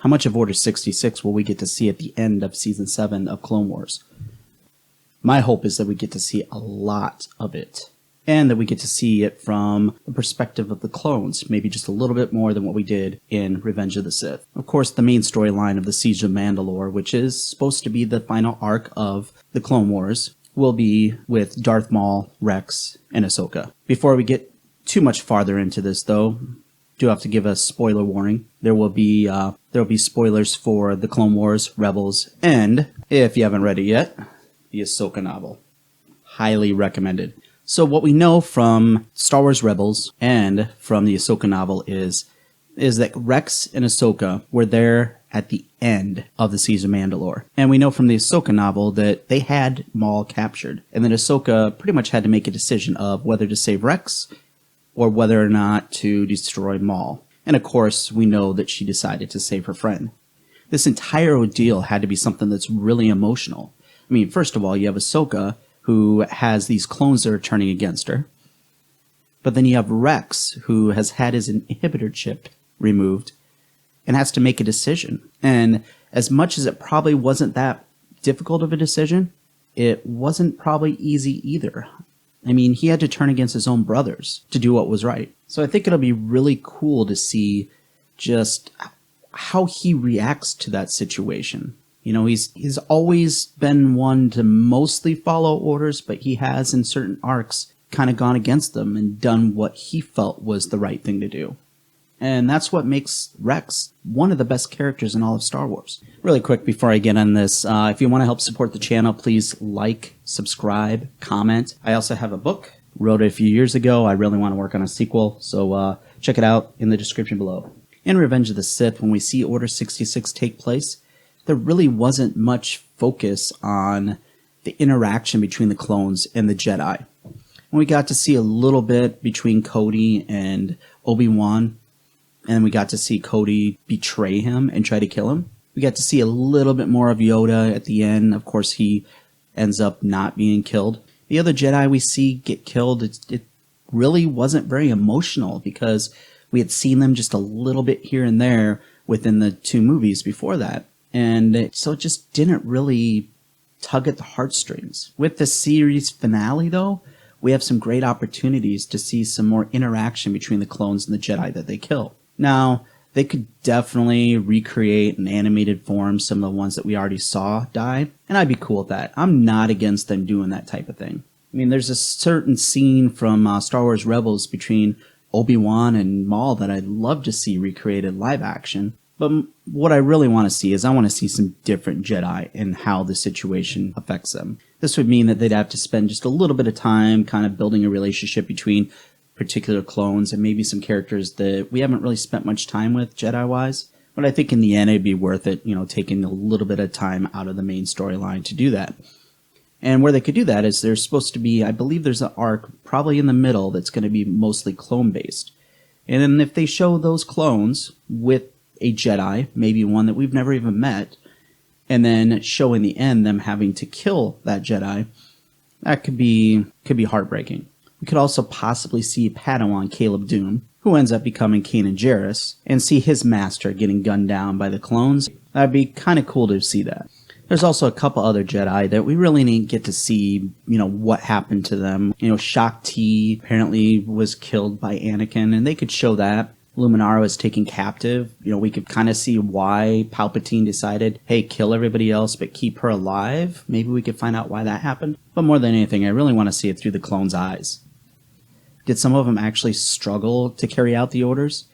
How much of Order 66 will we get to see at the end of Season 7 of Clone Wars? My hope is that we get to see a lot of it, and that we get to see it from the perspective of the clones, maybe just a little bit more than what we did in Revenge of the Sith. Of course, the main storyline of the Siege of Mandalore, which is supposed to be the final arc of the Clone Wars, will be with Darth Maul, Rex, and Ahsoka. Before we get too much farther into this, though, do have to give a spoiler warning. There will be spoilers for the Clone Wars, Rebels, and, if you haven't read it yet, the Ahsoka novel. Highly recommended. So what we know from Star Wars Rebels and from the Ahsoka novel is that Rex and Ahsoka were there at the end of the Siege of Mandalore. And we know from the Ahsoka novel that they had Maul captured, and that Ahsoka pretty much had to make a decision of whether to save Rex or whether or not to destroy Maul. And of course, we know that she decided to save her friend. This entire ordeal had to be something that's really emotional. I mean, first of all, you have Ahsoka, who has these clones that are turning against her. But then you have Rex, who has had his inhibitor chip removed and has to make a decision. And as much as it probably wasn't that difficult of a decision, it wasn't probably easy either. I mean, he had to turn against his own brothers to do what was right. So I think it'll be really cool to see just how he reacts to that situation. You know, he's always been one to mostly follow orders, but he has in certain arcs kind of gone against them and done what he felt was the right thing to do. And that's what makes Rex one of the best characters in all of Star Wars. Really quick before I get on this, if you want to help support the channel, please like, subscribe, comment. I also have a book. Wrote it a few years ago. I really want to work on a sequel, so check it out in the description below. In Revenge of the Sith, when we see Order 66 take place, there really wasn't much focus on the interaction between the clones and the Jedi. And we got to see a little bit between Cody and Obi-Wan, and we got to see Cody betray him and try to kill him. We got to see a little bit more of Yoda at the end. Of course, he ends up not being killed. The other Jedi we see get killed, it really wasn't very emotional because we had seen them just a little bit here and there within the 2 movies before that. And so it just didn't really tug at the heartstrings. With the series finale, though, we have some great opportunities to see some more interaction between the clones and the Jedi that they kill. Now, they could definitely recreate in animated form some of the ones that we already saw die, and I'd be cool with that. I'm not against them doing that type of thing. I mean, there's a certain scene from Star Wars Rebels between Obi-Wan and Maul that I'd love to see recreated live action. But what I really want to see is I want to see some different Jedi and how the situation affects them. This would mean that they'd have to spend just a little bit of time kind of building a relationship between particular clones and maybe some characters that we haven't really spent much time with Jedi-wise. But I think in the end it'd be worth it, you know, taking a little bit of time out of the main storyline to do that. And where they could do that is there's supposed to be, I believe there's an arc probably in the middle that's going to be mostly clone-based. And then if they show those clones with a Jedi, maybe one that we've never even met, and then show in the end them having to kill that Jedi, that could be heartbreaking. We could also possibly see Padawan Caleb Dune, who ends up becoming Kanan Jarrus, and see his master getting gunned down by the clones. That'd be kind of cool to see that. There's also a couple other Jedi that we really didn't get to see, you know, what happened to them. You know, Shakti apparently was killed by Anakin, and they could show that. Luminara was taken captive. You know, we could kind of see why Palpatine decided, hey, kill everybody else, but keep her alive. Maybe we could find out why that happened. But more than anything, I really want to see it through the clones' eyes. Did some of them actually struggle to carry out the orders?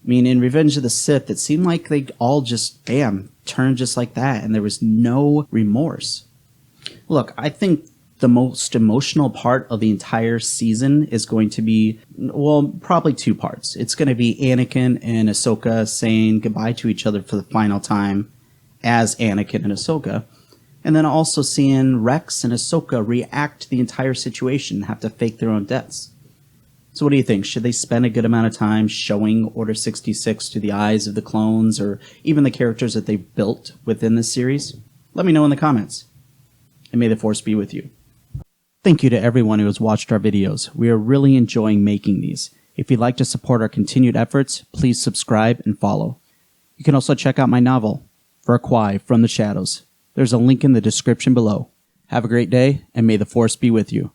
I mean, in Revenge of the Sith, it seemed like they all just, bam, turned just like that, and there was no remorse. Look, I think the most emotional part of the entire season is going to be, well, probably 2 parts. It's going to be Anakin and Ahsoka saying goodbye to each other for the final time as Anakin and Ahsoka. And then also seeing Rex and Ahsoka react to the entire situation and have to fake their own deaths. So what do you think? Should they spend a good amount of time showing Order 66 to the eyes of the clones or even the characters that they've built within this series? Let me know in the comments. And may the Force be with you. Thank you to everyone who has watched our videos. We are really enjoying making these. If you'd like to support our continued efforts, please subscribe and follow. You can also check out my novel, For a Cry from the Shadows. There's a link in the description below. Have a great day, and may the Force be with you.